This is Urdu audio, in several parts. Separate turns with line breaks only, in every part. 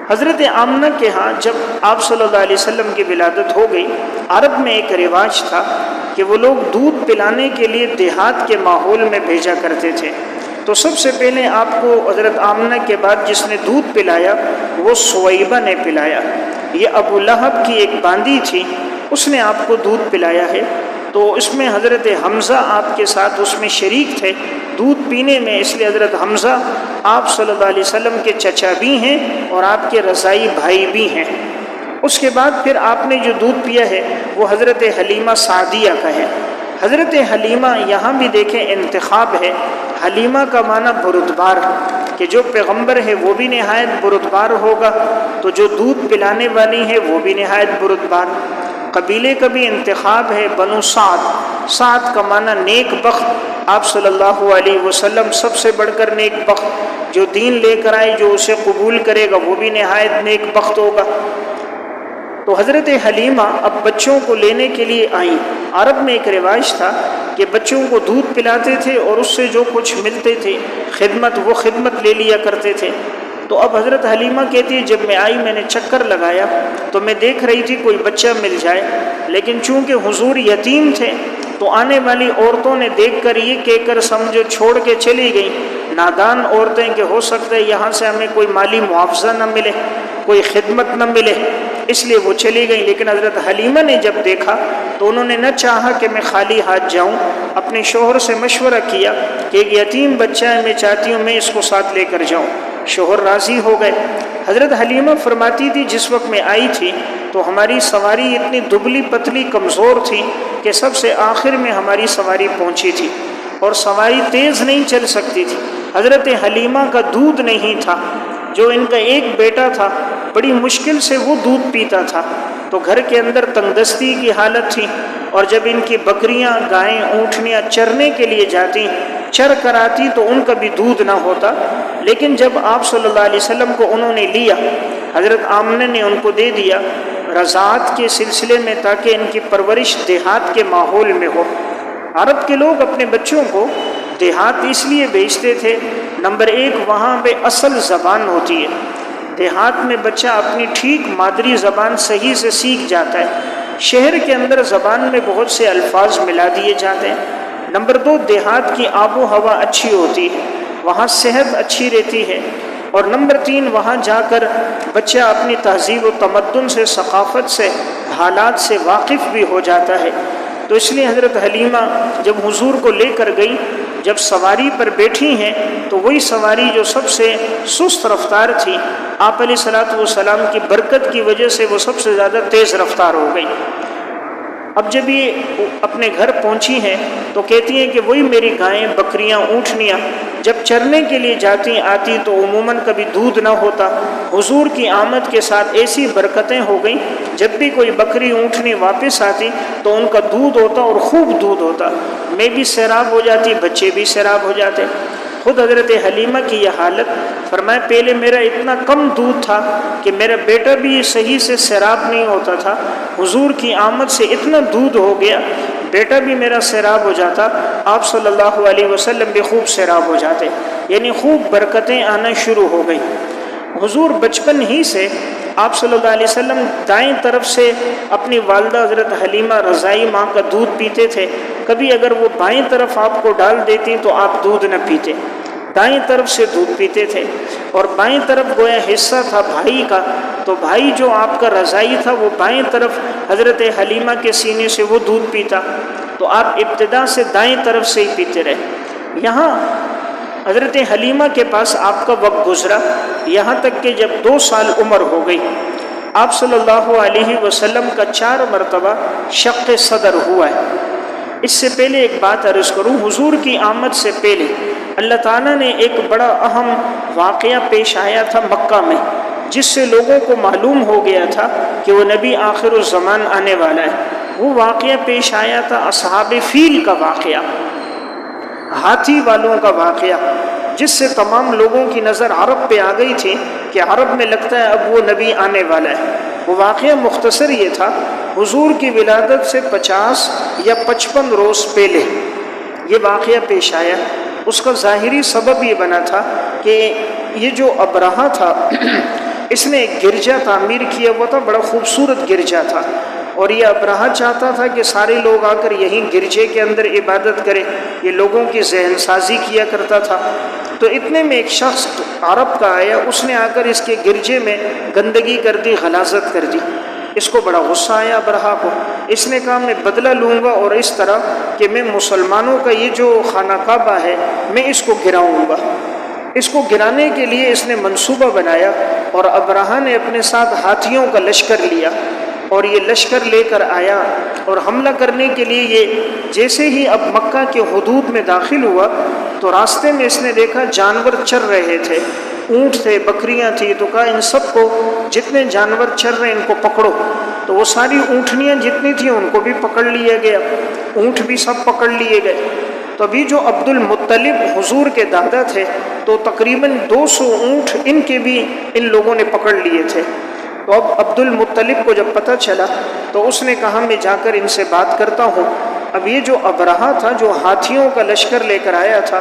حضرت آمنہ کے ہاں جب آپ صلی اللہ علیہ وسلم کی ولادت ہو گئی، عرب میں ایک رواج تھا کہ وہ لوگ دودھ پلانے کے لیے دیہات کے ماحول میں بھیجا کرتے تھے۔ تو سب سے پہلے آپ کو حضرت آمنہ کے بعد جس نے دودھ پلایا وہ سویبہ نے پلایا۔ یہ ابو لہب کی ایک باندی تھی، اس نے آپ کو دودھ پلایا ہے۔ تو اس میں حضرت حمزہ آپ کے ساتھ اس میں شریک تھے دودھ پینے میں، اس لیے حضرت حمزہ آپ صلی اللہ علیہ وسلم کے چچا بھی ہیں اور آپ کے رضائی بھائی بھی ہیں۔ اس کے بعد پھر آپ نے جو دودھ پیا ہے وہ حضرت حلیمہ سعدیہ کا ہے۔ حضرت حلیمہ یہاں بھی دیکھیں انتخاب ہے، حلیمہ کا معنی بردبار، کہ جو پیغمبر ہے وہ بھی نہایت بردبار ہوگا، تو جو دودھ پلانے والی ہے وہ بھی نہایت بردبار۔ قبیلے کا بھی انتخاب ہے، بنو سعد، سعد کا معنی نیک بخت، آپ صلی اللہ علیہ وسلم سب سے بڑھ کر نیک بخت، جو دین لے کر آئے جو اسے قبول کرے گا وہ بھی نہایت نیک بخت ہوگا۔ تو حضرت حلیمہ اب بچوں کو لینے کے لیے آئیں۔ عرب میں ایک رواج تھا کہ بچوں کو دودھ پلاتے تھے اور اس سے جو کچھ ملتے تھے خدمت، وہ خدمت لے لیا کرتے تھے۔ تو اب حضرت حلیمہ کہتی ہے جب میں آئی میں نے چکر لگایا تو میں دیکھ رہی تھی کوئی بچہ مل جائے، لیکن چونکہ حضور یتیم تھے تو آنے والی عورتوں نے دیکھ کر یہ کہہ کر سمجھو چھوڑ کے چلی گئیں، نادان عورتیں، کہ ہو سکتا ہے یہاں سے ہمیں کوئی مالی معاوضہ نہ ملے، کوئی خدمت نہ ملے، اس لیے وہ چلی گئیں۔ لیکن حضرت حلیمہ نے جب دیکھا تو انہوں نے نہ چاہا کہ میں خالی ہاتھ جاؤں، اپنے شوہر سے مشورہ کیا کہ ایک یتیم بچہ ہے، میں چاہتی ہوں میں اس کو ساتھ لے کر جاؤں۔ شوہر راضی ہو گئے۔ حضرت حلیمہ فرماتی تھی جس وقت میں آئی تھی تو ہماری سواری اتنی دبلی پتلی کمزور تھی کہ سب سے آخر میں ہماری سواری پہنچی تھی اور سواری تیز نہیں چل سکتی تھی۔ حضرت حلیمہ کا دودھ نہیں تھا، جو ان کا ایک بیٹا تھا بڑی مشکل سے وہ دودھ پیتا تھا، تو گھر کے اندر تنگ دستی کی حالت تھی، اور جب ان کی بکریاں، گائیں، اونٹنیاں چرنے کے لیے جاتی، چر کر آتی تو ان کا بھی دودھ نہ ہوتا۔ لیکن جب آپ صلی اللہ علیہ وسلم کو انہوں نے لیا، حضرت آمنہ نے ان کو دے دیا رضاعت کے سلسلے میں، تاکہ ان کی پرورش دیہات کے ماحول میں ہو۔ عرب کے لوگ اپنے بچوں کو دیہات اس لیے بھیجتے تھے، نمبر ایک وہاں پہ اصل زبان ہوتی ہے، دیہات میں بچہ اپنی ٹھیک مادری زبان صحیح سے سیکھ جاتا ہے، شہر کے اندر زبان میں بہت سے الفاظ ملا دیے جاتے ہیں۔ نمبر دو، دیہات کی آب و ہوا اچھی ہوتی ہے، وہاں صحت اچھی رہتی ہے، اور نمبر تین وہاں جا کر بچہ اپنی تہذیب و تمدن سے، ثقافت سے، حالات سے واقف بھی ہو جاتا ہے۔ تو اس لیے حضرت حلیمہ جب حضور کو لے کر گئی، جب سواری پر بیٹھی ہیں تو وہی سواری جو سب سے سست رفتار تھی، آپ علیہ الصلوۃ والسلام کی برکت کی وجہ سے وہ سب سے زیادہ تیز رفتار ہو گئی۔ اب جب یہ اپنے گھر پہنچی ہیں تو کہتی ہیں کہ وہی میری گائیں، بکریاں، اونٹنیاں جب چرنے کے لیے جاتی آتی تو عموماً کبھی دودھ نہ ہوتا، حضور کی آمد کے ساتھ ایسی برکتیں ہو گئیں، جب بھی کوئی بکری اونٹنی واپس آتی تو ان کا دودھ ہوتا اور خوب دودھ ہوتا، میں بھی سیراب ہو جاتی، بچے بھی سیراب ہو جاتے۔ خود حضرت حلیمہ کی یہ حالت، فرمایا پہلے میرا اتنا کم دودھ تھا کہ میرا بیٹا بھی صحیح سے سیراب نہیں ہوتا تھا، حضور کی آمد سے اتنا دودھ ہو گیا بیٹا بھی میرا سیراب ہو جاتا، آپ صلی اللہ علیہ وسلم بھی خوب سیراب ہو جاتے، یعنی خوب برکتیں آنا شروع ہو گئیں۔ حضور بچپن ہی سے آپ صلی اللہ علیہ وسلم دائیں طرف سے اپنی والدہ حضرت حلیمہ رضائی ماں کا دودھ پیتے تھے، کبھی اگر وہ بائیں طرف آپ کو ڈال دیتی تو آپ دودھ نہ پیتے، دائیں طرف سے دودھ پیتے تھے، اور بائیں طرف گویا حصہ تھا بھائی کا، تو بھائی جو آپ کا رضائی تھا وہ بائیں طرف حضرت حلیمہ کے سینے سے وہ دودھ پیتا، تو آپ ابتدا سے دائیں طرف سے ہی پیتے رہے۔ یہاں حضرت حلیمہ کے پاس آپ کا وقت گزرا، یہاں تک کہ جب 2 سال عمر ہو گئی، آپ صلی اللہ علیہ وسلم کا 4 مرتبہ شق صدر ہوا ہے۔ اس سے پہلے ایک بات عرض کروں، حضور کی آمد سے پہلے اللہ تعالیٰ نے ایک بڑا اہم واقعہ پیش آیا تھا مکہ میں، جس سے لوگوں کو معلوم ہو گیا تھا کہ وہ نبی آخر الزمان آنے والا ہے۔ وہ واقعہ پیش آیا تھا اصحاب فیل کا واقعہ، ہاتھی والوں کا واقعہ، جس سے تمام لوگوں کی نظر عرب پہ آ گئی تھی کہ عرب میں لگتا ہے اب وہ نبی آنے والا ہے۔ وہ واقعہ مختصر یہ تھا، حضور کی ولادت سے 50 یا 55 روز پہلے یہ واقعہ پیش آیا۔ اس کا ظاہری سبب یہ بنا تھا کہ یہ جو ابرہہ تھا اس نے ایک گرجا تعمیر کیا ہوا تھا، بڑا خوبصورت گرجا تھا، اور یہ ابرہہ چاہتا تھا کہ سارے لوگ آ کر یہیں گرجے کے اندر عبادت کریں، یہ لوگوں کی ذہن سازی کیا کرتا تھا۔ تو اتنے میں ایک شخص عرب کا آیا، اس نے آ کر اس کے گرجے میں گندگی کر دی، غلاظت کر دی۔ اس کو بڑا غصہ آیا ابرہہ کو، اس نے کہا میں بدلہ لوں گا، اور اس طرح کہ میں مسلمانوں کا یہ جو خانہ کعبہ ہے میں اس کو گراؤں گا۔ اس کو گرانے کے لیے اس نے منصوبہ بنایا، اور ابرہہ نے اپنے ساتھ ہاتھیوں کا لشکر لیا، اور یہ لشکر لے کر آیا اور حملہ کرنے کے لیے یہ جیسے ہی اب مکہ کے حدود میں داخل ہوا تو راستے میں اس نے دیکھا جانور چر رہے تھے، اونٹ تھے، بکریاں تھیں، تو کہا ان سب کو، جتنے جانور چر رہے ہیں ان کو پکڑو۔ تو وہ ساری اونٹنیاں جتنی تھیں ان کو بھی پکڑ لیا گیا، اونٹ بھی سب پکڑ لیے گئے۔ تو ابھی جو عبد المطلب حضور کے دادا تھے تو تقریباً 200 اونٹ ان کے بھی ان لوگوں نے پکڑ لیے تھے۔ تو اب عبد المطلب کو جب پتہ چلا تو اس نے کہا میں جا کر ان سے بات کرتا ہوں۔ اب یہ جو ابرہہ تھا جو ہاتھیوں کا لشکر لے کر آیا تھا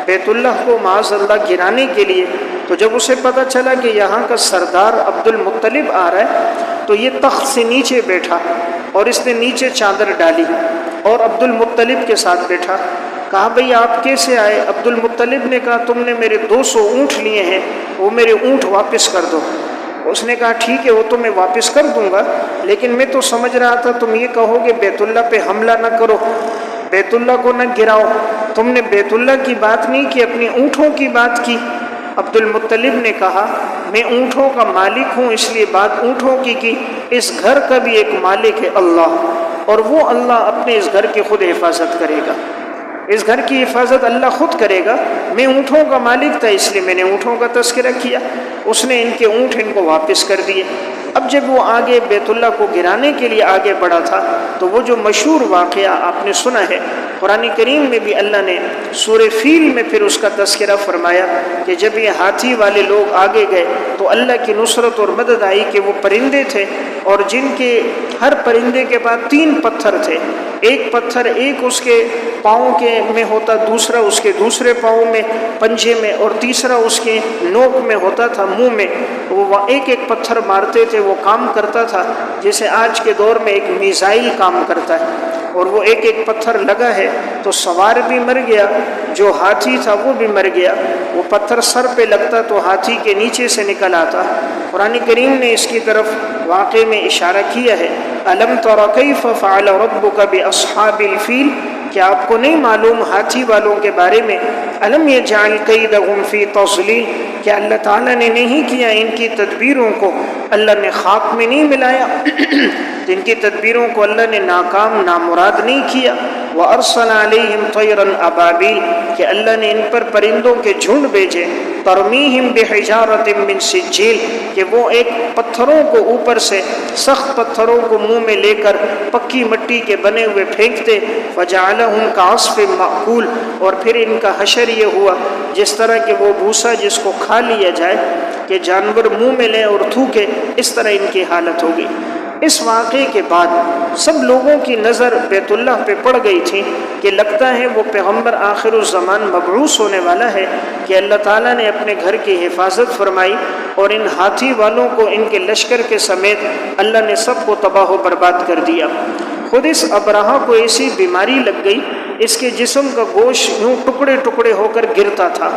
بیت اللہ کو معاذ اللہ گرانے کے لیے، تو جب اسے پتہ چلا کہ یہاں کا سردار عبد المطلب آ رہا ہے تو یہ تخت سے نیچے بیٹھا، اور اس نے نیچے چادر ڈالی اور عبد المطلب کے ساتھ بیٹھا۔ کہا بھئی آپ کیسے آئے؟ عبد المطلب نے کہا تم نے میرے 200 اونٹ لیے ہیں، وہ میرے اونٹ واپس کر دو۔ اس نے کہا ٹھیک ہے وہ تو میں واپس کر دوں گا، لیکن میں تو سمجھ رہا تھا تم یہ کہو گے بیت اللہ پہ حملہ نہ کرو، بیت اللہ کو نہ گراؤ، تم نے بیت اللہ کی بات نہیں کی، اپنی اونٹوں کی بات کی۔ عبد المطلب نے کہا میں اونٹوں کا مالک ہوں، اس لیے بات اونٹوں کی، اس گھر کا بھی ایک مالک ہے اللہ، اور وہ اللہ اپنے اس گھر کی خود حفاظت کرے گا، اس گھر کی حفاظت اللہ خود کرے گا، میں اونٹوں کا مالک تھا اس لیے میں نے اونٹوں کا تذکرہ کیا۔ اس نے ان کے اونٹ ان کو واپس کر دیے۔ اب جب وہ آگے بیت اللہ کو گرانے کے لیے آگے بڑھا تھا تو وہ جو مشہور واقعہ آپ نے سنا ہے، قرآن کریم میں بھی اللہ نے سورہ فیل میں پھر اس کا تذکرہ فرمایا کہ جب یہ ہاتھی والے لوگ آگے گئے تو اللہ کی نصرت اور مدد آئی کہ وہ پرندے تھے، اور جن کے ہر پرندے کے پاس 3 پتھر تھے، ایک پتھر ایک اس کے پاؤں کے میں ہوتا، دوسرا اس کے دوسرے پاؤں میں پنجے میں، اور تیسرا اس کے نوک میں ہوتا تھا، منہ میں۔ وہ ایک ایک پتھر مارتے تھے، وہ کام کرتا تھا جیسے آج کے دور میں ایک میزائل کام کرتا ہے، اور وہ ایک ایک پتھر لگا ہے تو سوار بھی مر گیا، جو ہاتھی تھا وہ بھی مر گیا۔ وہ پتھر سر پہ لگتا تو ہاتھی کے نیچے سے نکل آتا۔ قرآن کریم نے اس کی طرف واقعے میں اشارہ کیا ہے، أَلَمْ تَرَ كَيْفَ فَعَلَ رَبُّكَ بِأَصْحَابِ الْفِيلِ، کیا آپ کو نہیں معلوم ہاتھی والوں کے بارے میں؟ أَلَمْ يَجْعَلْ كَيْدَهُمْ فِي تَضْلِيلٍ، کیا اللہ تعالیٰ نے نہیں کیا ان کی تدبیروں کو، اللہ نے خاک میں نہیں ملایا، ان کی تدبیروں کو اللہ نے ناکام نامراد نہیں کیا۔ وَأَرْسَلَ عَلَيْهِمْ طَيْرًا أَبَابِيلَ، کہ اللہ نے ان پر پرندوں کے جھنڈ بھیجے، تَرْمِيهِمْ بِحِجَارَةٍ مِّن سِجِّيلٍ، کہ وہ ایک پتھروں کو اوپر سے سخت پتھروں کو منہ میں لے کر پکی مٹی کے بنے ہوئے پھینکتے، فَجَعَلَهُمْ كَعَصْفٍ مَأْكُولٍ، اور پھر ان کا حشر یہ ہوا جس طرح کہ وہ بھوسا جس کو کھا لیا جائے کہ جانور منہ میں لے اور تھوکے، اس طرح ان کی حالت ہوگی۔ اس واقعے کے بعد سب لوگوں کی نظر بیت اللہ پہ پڑ گئی تھی کہ لگتا ہے وہ پیغمبر آخر الزمان مبعوث ہونے والا ہے، کہ اللہ تعالیٰ نے اپنے گھر کی حفاظت فرمائی اور ان ہاتھی والوں کو ان کے لشکر کے سمیت اللہ نے سب کو تباہ و برباد کر دیا۔ خود اس ابرہہ کو ایسی بیماری لگ گئی، اس کے جسم کا گوشت یوں ٹکڑے ٹکڑے ہو کر گرتا تھا،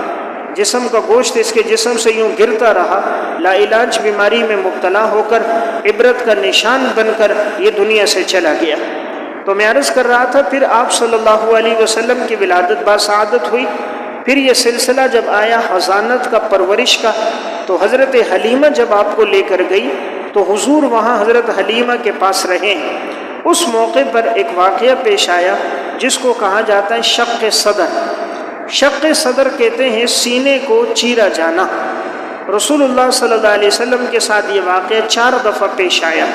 جسم کا گوشت اس کے جسم سے یوں گرتا رہا، لا علاج بیماری میں مبتلا ہو کر عبرت کا نشان بن کر یہ دنیا سے چلا گیا۔ تو میں عرض کر رہا تھا پھر آپ صلی اللہ علیہ وسلم کی ولادت باسعادت ہوئی، پھر یہ سلسلہ جب آیا حضانت کا، پرورش کا، تو حضرت حلیمہ جب آپ کو لے کر گئی تو حضور وہاں حضرت حلیمہ کے پاس رہے۔ اس موقع پر ایک واقعہ پیش آیا جس کو کہا جاتا ہے شق صدر۔ شق صدر کہتے ہیں سینے کو چیرا جانا۔ رسول اللہ صلی اللہ علیہ وسلم کے ساتھ یہ واقعہ 4 دفعہ پیش آیا۔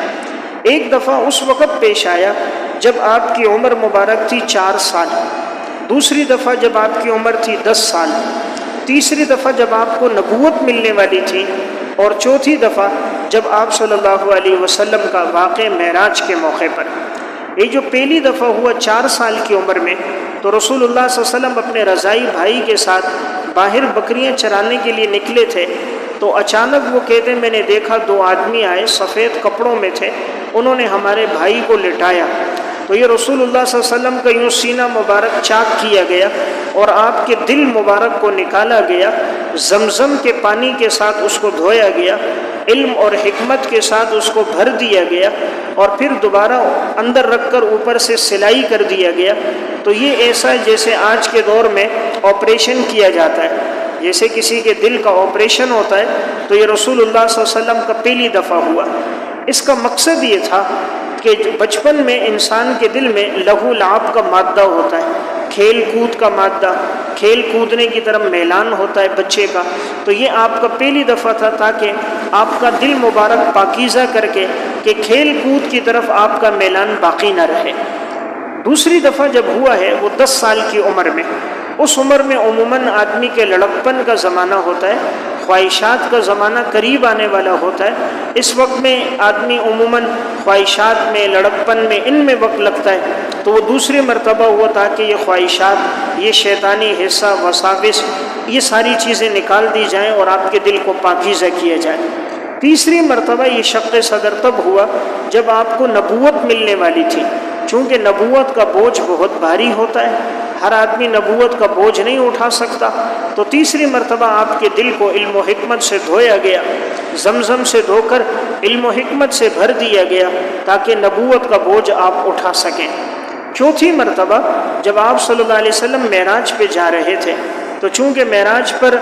ایک دفعہ اس وقت پیش آیا جب آپ کی عمر مبارک تھی 4 سال، دوسری دفعہ جب آپ کی عمر تھی 10 سال، تیسری دفعہ جب آپ کو نبوت ملنے والی تھی، اور چوتھی دفعہ جب آپ صلی اللہ علیہ وسلم کا واقع معراج کے موقع پر۔ یہ جو پہلی دفعہ ہوا 4 سال کی عمر میں، تو رسول اللہ صلی اللہ علیہ وسلم اپنے رضائی بھائی کے ساتھ باہر بکریاں چرانے کے لیے نکلے تھے، تو اچانک وہ کہتے ہیں میں نے دیکھا 2 آدمی آئے، سفید کپڑوں میں تھے، انہوں نے ہمارے بھائی کو لٹایا۔ تو یہ رسول اللہ صلی اللہ علیہ وسلم کا یوں سینہ مبارک چاک کیا گیا اور آپ کے دل مبارک کو نکالا گیا، زمزم کے پانی کے ساتھ اس کو دھویا گیا، علم اور حکمت کے ساتھ اس کو بھر دیا گیا اور پھر دوبارہ اندر رکھ کر اوپر سے سلائی کر دیا گیا۔ تو یہ ایسا ہے جیسے آج کے دور میں آپریشن کیا جاتا ہے، جیسے کسی کے دل کا آپریشن ہوتا ہے، تو یہ رسول اللہ صلی اللہ علیہ وسلم کا پہلی دفعہ ہوا۔ اس کا مقصد یہ تھا کہ بچپن میں انسان کے دل میں لہو لعب کا مادہ ہوتا ہے، کھیل کود کا مادہ، کھیل کودنے کی طرف میلان ہوتا ہے بچے کا، تو یہ آپ کا پہلی دفعہ تھا تاکہ آپ کا دل مبارک پاکیزہ کر کے کہ کھیل کود کی طرف آپ کا میلان باقی نہ رہے۔ دوسری دفعہ جب ہوا ہے وہ 10 سال کی عمر میں۔ اس عمر میں عموماً آدمی کے لڑکپن کا زمانہ ہوتا ہے، خواہشات کا زمانہ قریب آنے والا ہوتا ہے۔ اس وقت میں آدمی عموماً خواہشات میں، لڑکپن میں، ان میں وقت لگتا ہے، تو وہ دوسری مرتبہ ہوا تاکہ یہ خواہشات، یہ شیطانی حصہ، وساوس، یہ ساری چیزیں نکال دی جائیں اور آپ کے دل کو پاکیزہ کیا جائے۔ تیسری مرتبہ یہ شق صدر تب ہوا جب آپ کو نبوت ملنے والی تھی، چونکہ نبوت کا بوجھ بہت بھاری ہوتا ہے، ہر آدمی نبوت کا بوجھ نہیں اٹھا سکتا، تو تیسری مرتبہ آپ کے دل کو علم و حکمت سے دھویا گیا، زمزم سے دھو کر علم و حکمت سے بھر دیا گیا تاکہ نبوت کا بوجھ آپ اٹھا سکیں۔ چوتھی مرتبہ جب آپ صلی اللہ علیہ وسلم معراج پہ جا رہے تھے، تو چونکہ معراج پر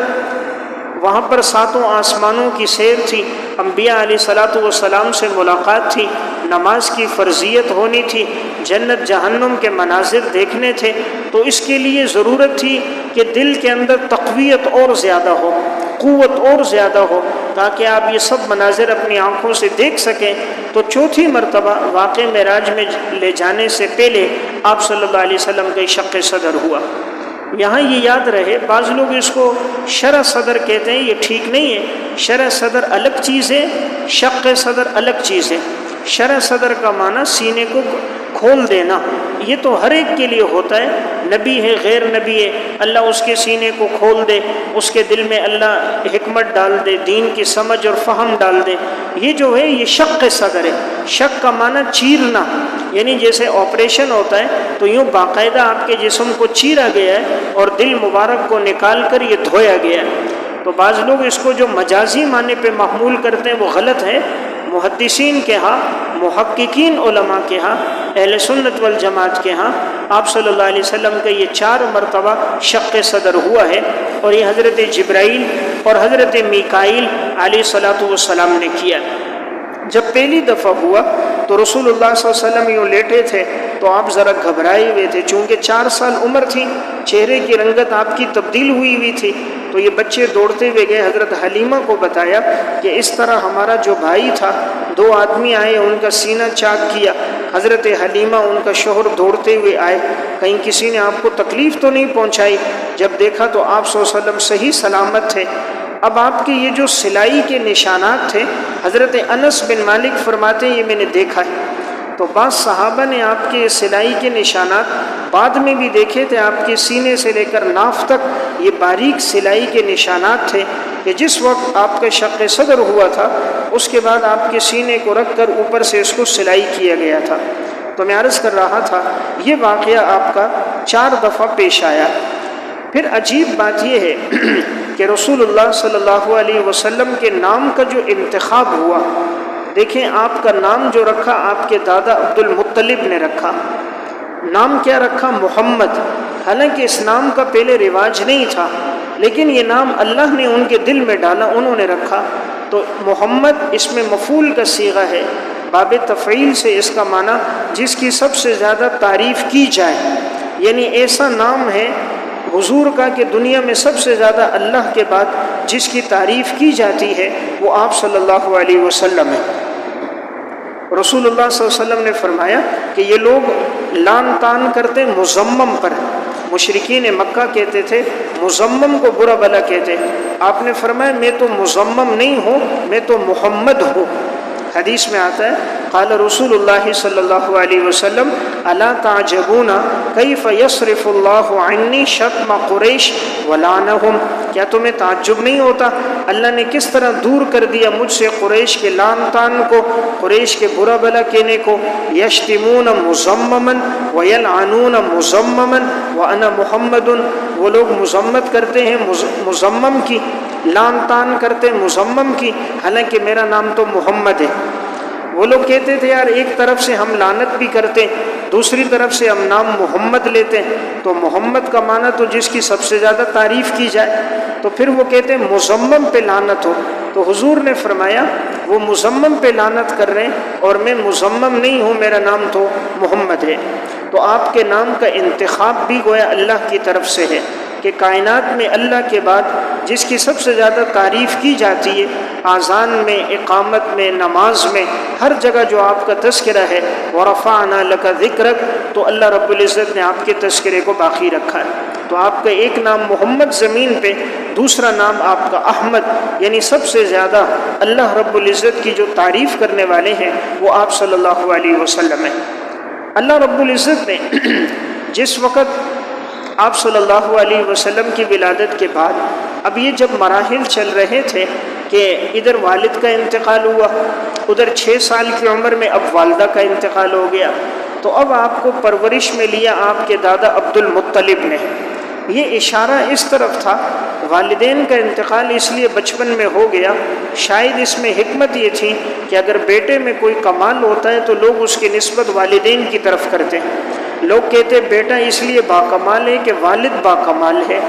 وہاں پر 7 آسمانوں کی سیر تھی، انبیاء علیہ الصلوۃ والسلام سے ملاقات تھی، نماز کی فرضیت ہونی تھی، جنت جہنم کے مناظر دیکھنے تھے، تو اس کے لیے ضرورت تھی کہ دل کے اندر تقویت اور زیادہ ہو، قوت اور زیادہ ہو، تاکہ آپ یہ سب مناظر اپنی آنکھوں سے دیکھ سکیں۔ تو چوتھی مرتبہ واقع معراج میں لے جانے سے پہلے آپ صلی اللہ علیہ وسلم کا شق صدر ہوا۔ یہاں یہ یاد رہے، بعض لوگ اس کو شرح صدر کہتے ہیں، یہ ٹھیک نہیں ہے۔ شرح صدر الگ چیز ہے، شق صدر الگ چیز ہے۔ شرح صدر کا معنی سینے کو کھول دینا، یہ تو ہر ایک کے لیے ہوتا ہے، نبی ہے غیر نبی ہے، اللہ اس کے سینے کو کھول دے، اس کے دل میں اللہ حکمت ڈال دے، دین کی سمجھ اور فہم ڈال دے، یہ جو ہے یہ شق صدر ہے۔ شق کا معنی چیرنا، یعنی جیسے آپریشن ہوتا ہے تو یوں باقاعدہ آپ کے جسم کو چیرا گیا ہے اور دل مبارک کو نکال کر یہ دھویا گیا ہے۔ تو بعض لوگ اس کو جو مجازی معنی پہ محمول کرتے ہیں وہ غلط ہے۔ محدثین کے ہاں، محققین علماء کے ہاں، اہل سنت والجماعت کے ہاں آپ صلی اللہ علیہ وسلم کا یہ 4 مرتبہ شق صدر ہوا ہے، اور یہ حضرت جبرائیل اور حضرت میکائیل علیہ الصلوۃ والسلام نے کیا۔ جب پہلی دفعہ ہوا تو رسول اللہ صلی اللہ علیہ وسلم یوں لیٹے تھے تو آپ ذرا گھبرائے ہوئے تھے، چونکہ 4 سال عمر تھی، چہرے کی رنگت آپ کی تبدیل ہوئی تھی۔ تو یہ بچے دوڑتے ہوئے گئے، حضرت حلیمہ کو بتایا کہ اس طرح ہمارا جو بھائی تھا، 2 آدمی آئے، ان کا سینہ چاک کیا۔ حضرت حلیمہ ان کا شوہر دوڑتے ہوئے آئے، کہیں کسی نے آپ کو تکلیف تو نہیں پہنچائی؟ جب دیکھا تو آپ صلی اللہ علیہ وسلم صحیح سلامت تھے۔ اب آپ کے یہ جو سلائی کے نشانات تھے، حضرت انس بن مالک فرماتے ہیں یہ میں نے دیکھا ہے۔ تو بعض صحابہ نے آپ کے سلائی کے نشانات بعد میں بھی دیکھے تھے، آپ کے سینے سے لے کر ناف تک یہ باریک سلائی کے نشانات تھے کہ جس وقت آپ کا شق صدر ہوا تھا اس کے بعد آپ کے سینے کو رکھ کر اوپر سے اس کو سلائی کیا گیا تھا۔ تو میں عرض کر رہا تھا یہ واقعہ آپ کا 4 دفعہ پیش آیا۔ پھر عجیب بات یہ ہے کہ رسول اللہ صلی اللہ علیہ وسلم کے نام کا جو انتخاب ہوا، دیکھیں آپ کا نام جو رکھا آپ کے دادا عبد المطلب نے رکھا۔ نام کیا رکھا؟ محمد۔ حالانکہ اس نام کا پہلے رواج نہیں تھا، لیکن یہ نام اللہ نے ان کے دل میں ڈالا، انہوں نے رکھا۔ تو محمد اس میں مفعول کا صیغہ ہے، باب تفعیل سے اس کا معنی جس کی سب سے زیادہ تعریف کی جائے، یعنی ایسا نام ہے حضور کا کہ دنیا میں سب سے زیادہ اللہ کے بعد جس کی تعریف کی جاتی ہے وہ آپ صلی اللہ علیہ وسلم ہے۔ رسول اللہ صلی اللہ علیہ وسلم نے فرمایا کہ یہ لوگ لان تان کرتے مزمم پر، مشرکین مکہ کہتے تھے مزمم کو برا بلا کہتے، آپ نے فرمایا میں تو مزمم نہیں ہوں، میں تو محمد ہوں۔ حدیث میں آتا ہے قال رسول اللہ صلی اللہ علیہ وسلم الا تعجبون کیف یصرف اللہ عنی شتم قریش ولعنہم، کیا تمہیں تعجب نہیں ہوتا اللہ نے کس طرح دور کر دیا مجھ سے قریش کے لعن طعن کو، قریش کے برا بھلا کہنے کو. یشتمون مذمما ویلعنون مذمما وانا محمد، وہ لوگ مذمت کرتے ہیں مذمم کی، لعن طعن کرتے ہیں مذمم کی، حالانکہ میرا نام تو محمد ہے. وہ لوگ کہتے تھے یار ایک طرف سے ہم لعنت بھی کرتے دوسری طرف سے ہم نام محمد لیتے ہیں، تو محمد کا معنی تو جس کی سب سے زیادہ تعریف کی جائے، تو پھر وہ کہتے ہیں مذمم پہ لعنت ہو. تو حضور نے فرمایا وہ مذمم پہ لعنت کر رہے ہیں اور میں مذمم نہیں ہوں، میرا نام تو محمد ہے. تو آپ کے نام کا انتخاب بھی گویا اللہ کی طرف سے ہے کہ کائنات میں اللہ کے بعد جس کی سب سے زیادہ تعریف کی جاتی ہے، اذان میں، اقامت میں، نماز میں، ہر جگہ جو آپ کا تذکرہ ہے وَرَفَعْنَا لَكَ ذِكْرَكَ، تو اللہ رب العزت نے آپ کے تذکرے کو باقی رکھا ہے. تو آپ کا ایک نام محمد زمین پہ، دوسرا نام آپ کا احمد، یعنی سب سے زیادہ اللہ رب العزت کی جو تعریف کرنے والے ہیں وہ آپ صلی اللہ علیہ وسلم ہیں. اللہ رب العزت نے جس وقت آپ صلی اللہ علیہ وسلم کی ولادت کے بعد، اب یہ جب مراحل چل رہے تھے کہ ادھر والد کا انتقال ہوا، ادھر 6 سال کی عمر میں اب والدہ کا انتقال ہو گیا، تو اب آپ کو پرورش میں لیا آپ کے دادا عبد المطلب نے. یہ اشارہ اس طرف تھا والدین کا انتقال اس لیے بچپن میں ہو گیا، شاید اس میں حکمت یہ تھی کہ اگر بیٹے میں کوئی کمال ہوتا ہے تو لوگ اس کی نسبت والدین کی طرف کرتے ہیں. لوگ کہتے بیٹا اس لیے باکمال ہے کہ والد باکمال ہے،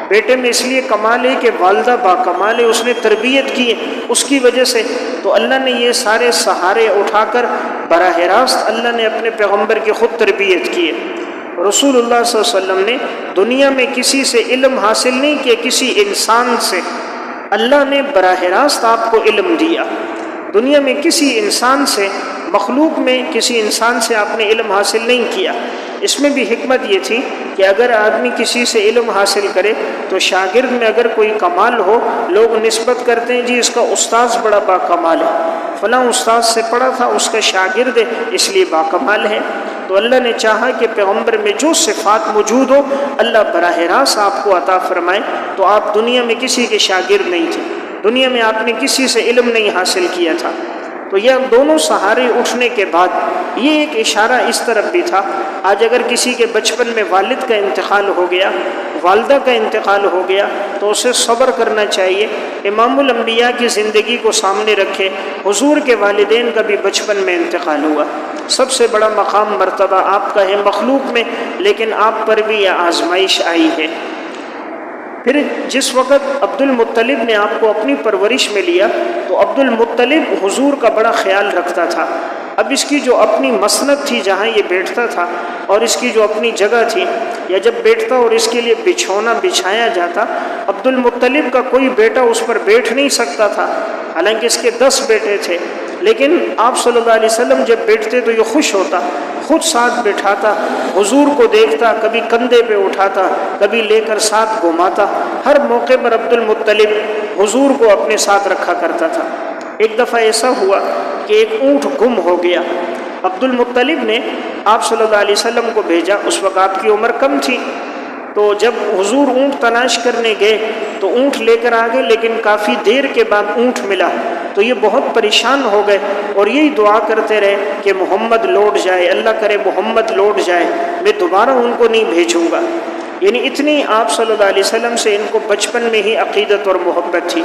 بیٹے میں اس لیے کمال ہے کہ والدہ باکمال ہے، اس نے تربیت کی اس کی وجہ سے. تو اللہ نے یہ سارے سہارے اٹھا کر براہ راست اللہ نے اپنے پیغمبر کی خود تربیت کی ہے. رسول اللہ صلی اللہ علیہ وسلم نے دنیا میں کسی سے علم حاصل نہیں کیا، کسی انسان سے، اللہ نے براہ راست آپ کو علم دیا. دنیا میں کسی انسان سے، مخلوق میں کسی انسان سے آپ نے علم حاصل نہیں کیا. اس میں بھی حکمت یہ تھی کہ اگر آدمی کسی سے علم حاصل کرے تو شاگرد میں اگر کوئی کمال ہو، لوگ نسبت کرتے ہیں جی اس کا استاذ بڑا باکمال ہے، فلاں استاذ سے پڑھا تھا اس کا شاگرد ہے اس لیے باکمال ہے. تو اللہ نے چاہا کہ پیغمبر میں جو صفات موجود ہو اللہ براہ راست آپ کو عطا فرمائے. تو آپ دنیا میں کسی کے شاگرد نہیں تھے، دنیا میں آپ نے کسی سے علم نہیں حاصل کیا تھا. تو یہ دونوں سہارے اٹھنے کے بعد یہ ایک اشارہ اس طرف بھی تھا. آج اگر کسی کے بچپن میں والد کا انتقال ہو گیا، والدہ کا انتقال ہو گیا، تو اسے صبر کرنا چاہیے. امام الانبیاء کی زندگی کو سامنے رکھے، حضور کے والدین کا بھی بچپن میں انتقال ہوا. سب سے بڑا مقام مرتبہ آپ کا ہے مخلوق میں، لیکن آپ پر بھی یہ آزمائش آئی ہے. پھر جس وقت عبد المطلب نے آپ کو اپنی پرورش میں لیا تو عبد المطلب حضور کا بڑا خیال رکھتا تھا. اب اس کی جو اپنی مسند تھی جہاں یہ بیٹھتا تھا اور اس کی جو اپنی جگہ تھی، یا جب بیٹھتا اور اس کے لیے بچھونا بچھایا جاتا، عبد المطلب کا کوئی بیٹا اس پر بیٹھ نہیں سکتا تھا، حالانکہ اس کے 10 بیٹے تھے. لیکن آپ صلی اللہ علیہ وسلم جب بیٹھتے تو یہ خوش ہوتا، خود ساتھ بٹھاتا، حضور کو دیکھتا، کبھی کندھے پہ اٹھاتا، کبھی لے کر ساتھ گھماتا. ہر موقع پر عبد المطلب حضور کو اپنے ساتھ رکھا کرتا تھا. ایک دفعہ ایسا ہوا کہ ایک اونٹ گم ہو گیا. عبد المطلب نے آپ صلی اللہ علیہ وسلم کو بھیجا، اس وقت آپ کی عمر کم تھی. تو جب حضور اونٹ تلاش کرنے گئے تو اونٹ لے کر آ گئے، لیکن کافی دیر کے بعد اونٹ ملا تو یہ بہت پریشان ہو گئے اور یہی دعا کرتے رہے کہ محمد لوٹ جائے، اللہ کرے محمد لوٹ جائے، میں دوبارہ ان کو نہیں بھیجوں گا. یعنی اتنی آپ صلی اللہ علیہ وسلم سے ان کو بچپن میں ہی عقیدت اور محبت تھی.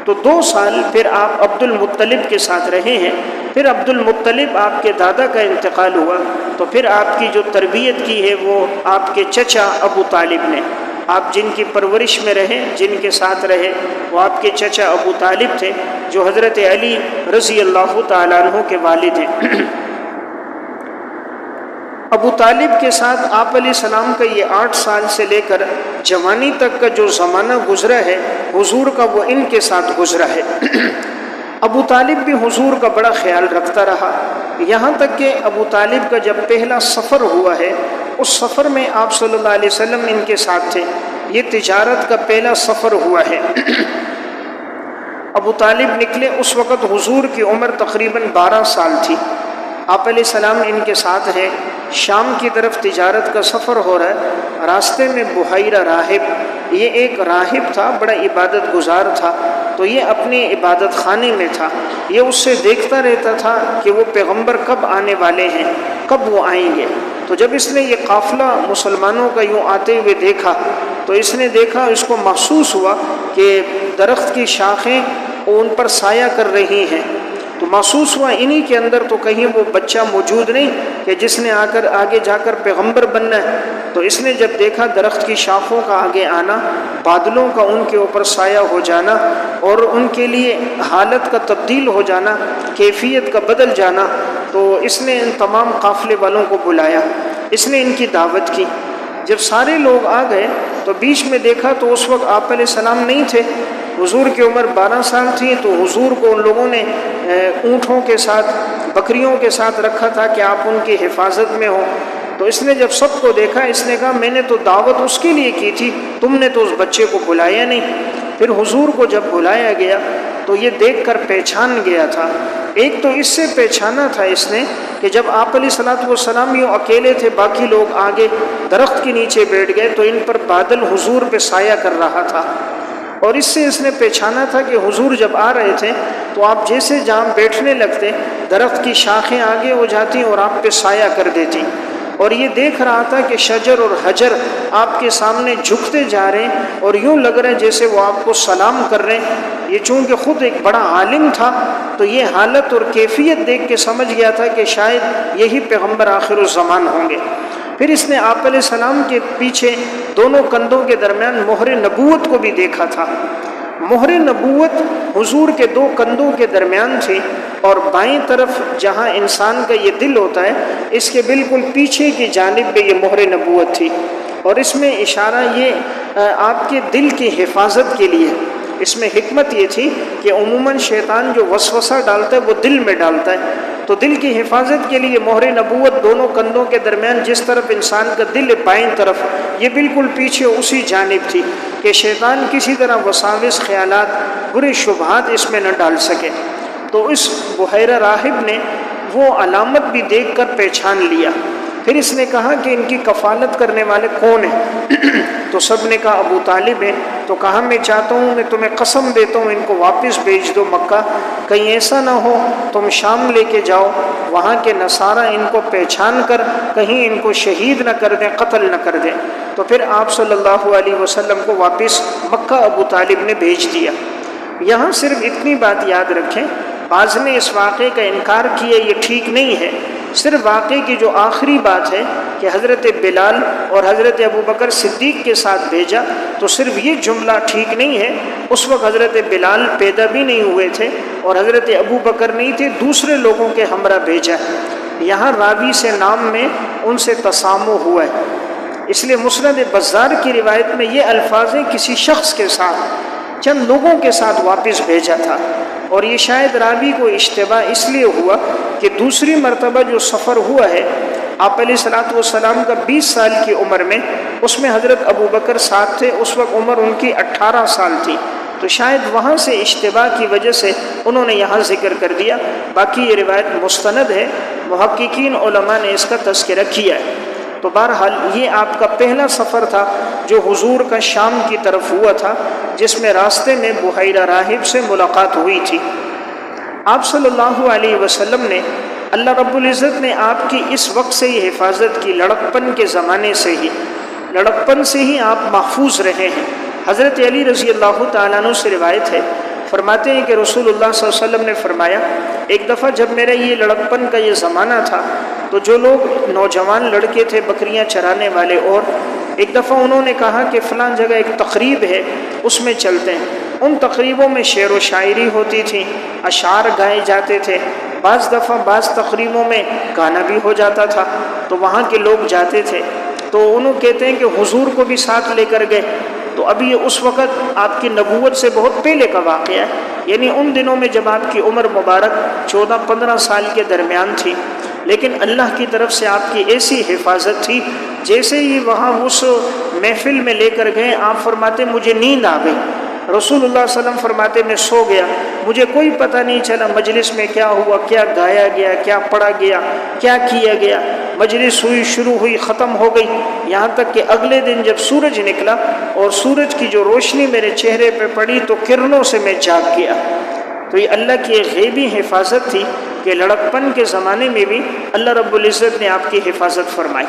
تو 2 سال پھر آپ عبد المطلب کے ساتھ رہے ہیں. پھر عبد المطلب آپ کے دادا کا انتقال ہوا تو پھر آپ کی جو تربیت کی ہے وہ آپ کے چچا ابو طالب نے. آپ جن کی پرورش میں رہے، جن کے ساتھ رہے، وہ آپ کے چچا ابو طالب تھے جو حضرت علی رضی اللہ تعالیٰ عنہ کے والد ہیں. ابو طالب کے ساتھ آپ علیہ السلام کا یہ 8 سال سے لے کر جوانی تک کا جو زمانہ گزرا ہے حضور کا، وہ ان کے ساتھ گزرا ہے. ابو طالب بھی حضور کا بڑا خیال رکھتا رہا، یہاں تک کہ ابو طالب کا جب پہلا سفر ہوا ہے اس سفر میں آپ صلی اللہ علیہ وسلم ان کے ساتھ تھے. یہ تجارت کا پہلا سفر ہوا ہے. ابو طالب نکلے، اس وقت حضور کی عمر تقریباً 12 سال تھی. آپ علیہ السلام ان کے ساتھ ہیں، شام کی طرف تجارت کا سفر ہو رہا ہے، راستے میں بحیرہ راہب، یہ ایک راہب تھا، بڑا عبادت گزار تھا، تو یہ اپنے عبادت خانے میں تھا، یہ اس سے دیکھتا رہتا تھا کہ وہ پیغمبر کب آنے والے ہیں، کب وہ آئیں گے۔ تو جب اس نے یہ قافلہ مسلمانوں کا یوں آتے ہوئے دیکھا تو اس نے دیکھا، اس کو محسوس ہوا کہ درخت کی شاخیں ان پر سایہ کر رہی ہیں، تو محسوس ہوا انہی کے اندر تو کہیں وہ بچہ موجود نہیں کہ جس نے آگے جا کر پیغمبر بننا ہے۔ تو اس نے جب دیکھا درخت کی شاخوں کا آگے آنا، بادلوں کا ان کے اوپر سایہ ہو جانا اور ان کے لیے حالت کا تبدیل ہو جانا، کیفیت کا بدل جانا، تو اس نے ان تمام قافلے والوں کو بلایا، اس نے ان کی دعوت کی۔ جب سارے لوگ آ گئے تو بیچ میں دیکھا تو اس وقت آپ علیہ السلام نہیں تھے، حضور کی عمر 12 سال تھی، تو حضور کو ان لوگوں نے اونٹوں کے ساتھ، بکریوں کے ساتھ رکھا تھا کہ آپ ان کی حفاظت میں ہوں۔ تو اس نے جب سب کو دیکھا، اس نے کہا میں نے تو دعوت اس کے لیے کی تھی، تم نے تو اس بچے کو بلایا نہیں۔ پھر حضور کو جب بلایا گیا تو یہ دیکھ کر پہچان گیا تھا۔ ایک تو اس سے پہچانا تھا اس نے کہ جب آپ علیہ الصلوۃ والسلام یوں اکیلے تھے، باقی لوگ آگے درخت کے نیچے بیٹھ گئے، تو ان پر بادل حضور پہ سایہ کر رہا تھا، اور اس سے اس نے پہچانا تھا کہ حضور جب آ رہے تھے تو آپ جیسے جہاں بیٹھنے لگتے درخت کی شاخیں آگے ہو جاتی اور آپ پہ سایہ کر دیتی، اور یہ دیکھ رہا تھا کہ شجر اور حجر آپ کے سامنے جھکتے جا رہے ہیں اور یوں لگ رہے ہیں جیسے وہ آپ کو سلام کر رہے ہیں۔ یہ چونکہ خود ایک بڑا عالم تھا تو یہ حالت اور کیفیت دیکھ کے سمجھ گیا تھا کہ شاید یہی پیغمبر آخر الزمان ہوں گے۔ پھر اس نے آپ علیہ السلام کے پیچھے دونوں کندھوں کے درمیان مہر نبوت کو بھی دیکھا تھا۔ مہر نبوت حضور کے دو کندھوں کے درمیان تھی، اور بائیں طرف جہاں انسان کا یہ دل ہوتا ہے، اس کے بالکل پیچھے کی جانب میں یہ مہر نبوت تھی، اور اس میں اشارہ یہ آپ کے دل کی حفاظت کے لیے۔ اس میں حکمت یہ تھی کہ عموماً شیطان جو وسوسہ ڈالتا ہے وہ دل میں ڈالتا ہے، تو دل کی حفاظت کے لیے مہر نبوت دونوں کندھوں کے درمیان، جس طرف انسان کا دل ہے بائیں طرف، یہ بالکل پیچھے اسی جانب تھی کہ شیطان کسی طرح وساوس، خیالات، برے شبہات اس میں نہ ڈال سکے۔ تو اس بحیرہ راہب نے وہ علامت بھی دیکھ کر پہچان لیا۔ پھر اس نے کہا کہ ان کی کفالت کرنے والے کون ہیں؟ تو سب نے کہا ابو طالب ہے۔ تو کہا میں چاہتا ہوں، میں تمہیں قسم دیتا ہوں ان کو واپس بھیج دو مکہ، کہیں ایسا نہ ہو تم شام لے کے جاؤ، وہاں کے نصارہ ان کو پہچان کر کہیں ان کو شہید نہ کر دیں، قتل نہ کر دیں۔ تو پھر آپ صلی اللہ علیہ وسلم کو واپس مکہ ابو طالب نے بھیج دیا۔ یہاں صرف اتنی بات یاد رکھیں، بعض نے اس واقعے کا انکار کیا، یہ ٹھیک نہیں ہے۔ صرف واقعے کی جو آخری بات ہے کہ حضرت بلال اور حضرت ابوبکر صدیق کے ساتھ بھیجا، تو صرف یہ جملہ ٹھیک نہیں ہے۔ اس وقت حضرت بلال پیدا بھی نہیں ہوئے تھے اور حضرت ابوبکر نہیں تھے، دوسرے لوگوں کے ہمراہ بھیجا۔ یہاں راوی سے نام میں ان سے تسامح ہوا ہے، اس لیے مسند بزار کی روایت میں یہ الفاظ ہیں کسی شخص کے ساتھ، چند لوگوں کے ساتھ واپس بھیجا تھا، اور یہ شاید راوی کو اشتباہ اس لیے ہوا کہ دوسری مرتبہ جو سفر ہوا ہے آپ علیہ الصلوۃ والسلام کا 20 سال کی عمر میں، اس میں حضرت ابوبکر ساتھ تھے، اس وقت عمر ان کی 18 سال تھی، تو شاید وہاں سے اشتباہ کی وجہ سے انہوں نے یہاں ذکر کر دیا۔ باقی یہ روایت مستند ہے، محققین علماء نے اس کا تذکرہ کیا ہے۔ تو بہرحال یہ آپ کا پہلا سفر تھا جو حضور کا شام کی طرف ہوا تھا، جس میں راستے میں بحیرہ راہب سے ملاقات ہوئی تھی۔ آپ صلی اللہ علیہ وسلم نے، اللہ رب العزت نے آپ کی اس وقت سے ہی حفاظت کی، لڑکپن کے زمانے سے ہی، لڑکپن سے ہی آپ محفوظ رہے ہیں۔ حضرت علی رضی اللہ تعالیٰ عنہ سے روایت ہے، فرماتے ہیں کہ رسول اللہ صلی اللہ علیہ وسلم نے فرمایا، ایک دفعہ جب میرا یہ لڑکپن کا یہ زمانہ تھا تو جو لوگ نوجوان لڑکے تھے بکریاں چرانے والے، اور ایک دفعہ انہوں نے کہا کہ فلاں جگہ ایک تقریب ہے، اس میں چلتے ہیں۔ ان تقریبوں میں شعر و شاعری ہوتی تھی، اشعار گائے جاتے تھے، بعض دفعہ بعض تقریبوں میں گانا بھی ہو جاتا تھا، تو وہاں کے لوگ جاتے تھے۔ تو انہوں کہتے ہیں کہ حضور کو بھی ساتھ لے کر گئے۔ تو ابھی اس وقت آپ کی نبوت سے بہت پہلے کا واقعہ ہے، یعنی ان دنوں میں جب آپ کی عمر مبارک 14-15 سال کے درمیان تھی، لیکن اللہ کی طرف سے آپ کی ایسی حفاظت تھی، جیسے ہی وہاں اس محفل میں لے کر گئے، آپ فرماتے مجھے نیند آ گئی، رسول اللہ صلی اللہ علیہ وسلم فرماتے میں سو گیا، مجھے کوئی پتہ نہیں چلا مجلس میں کیا ہوا، کیا گایا گیا، کیا پڑھا گیا، کیا کیا گیا۔ مجلس ہوئی، شروع ہوئی، ختم ہو گئی، یہاں تک کہ اگلے دن جب سورج نکلا اور سورج کی جو روشنی میرے چہرے پہ پڑی تو کرنوں سے میں جاگ گیا۔ تو یہ اللہ کی ایک غیبی حفاظت تھی کہ لڑکپن کے زمانے میں بھی اللہ رب العزت نے آپ کی حفاظت فرمائی۔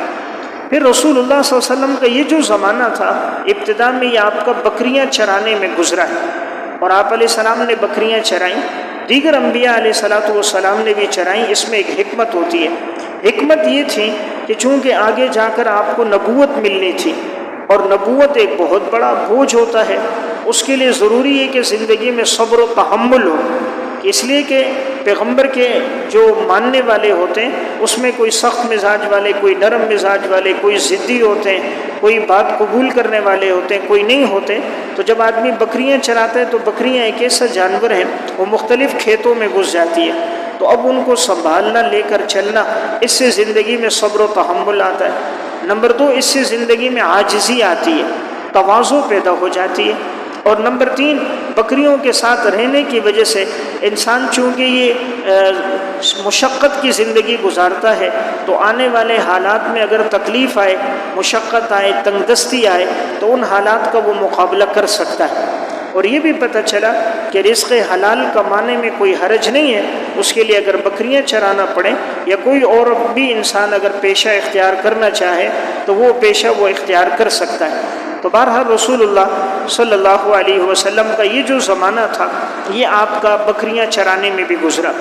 پھر رسول اللہ صلی اللہ علیہ وسلم کا یہ جو زمانہ تھا، ابتدا میں یہ آپ کا بکریاں چرانے میں گزرا ہے، اور آپ علیہ السلام نے بکریاں چرائیں، دیگر انبیاء علیہ السلام نے بھی چرائیں۔ اس میں ایک حکمت ہوتی ہے، حکمت یہ تھی کہ چونکہ آگے جا کر آپ کو نبوت ملنی تھی، اور نبوت ایک بہت بڑا بوجھ ہوتا ہے، اس کے لیے ضروری ہے کہ زندگی میں صبر و تحمل ہو، اس لیے کہ پیغمبر کے جو ماننے والے ہوتے ہیں اس میں کوئی سخت مزاج والے، کوئی نرم مزاج والے، کوئی ضدی ہوتے ہیں، کوئی بات قبول کرنے والے ہوتے ہیں، کوئی نہیں ہوتے۔ تو جب آدمی بکریاں چراتا ہے تو بکریاں ایک ایسا جانور ہے، وہ مختلف کھیتوں میں گھس جاتی ہے، تو اب ان کو سنبھالنا، لے کر چلنا، اس سے زندگی میں صبر و تحمل آتا ہے۔ نمبر 2، اس سے زندگی میں عاجزی آتی ہے، تواضع پیدا ہو جاتی ہے۔ اور نمبر 3، بکریوں کے ساتھ رہنے کی وجہ سے انسان چونکہ یہ مشقت کی زندگی گزارتا ہے تو آنے والے حالات میں اگر تکلیف آئے، مشقت آئے، تنگ دستی آئے تو ان حالات کا وہ مقابلہ کر سکتا ہے۔ اور یہ بھی پتہ چلا کہ رزق حلال کمانے میں کوئی حرج نہیں ہے، اس کے لیے اگر بکریاں چرانا پڑے یا کوئی اور بھی انسان اگر پیشہ اختیار کرنا چاہے تو وہ پیشہ وہ اختیار کر سکتا ہے۔ تو بہرحال رسول اللہ صلی اللہ علیہ وسلم کا یہ جو زمانہ تھا یہ آپ کا بکریاں چرانے میں بھی گزرا۔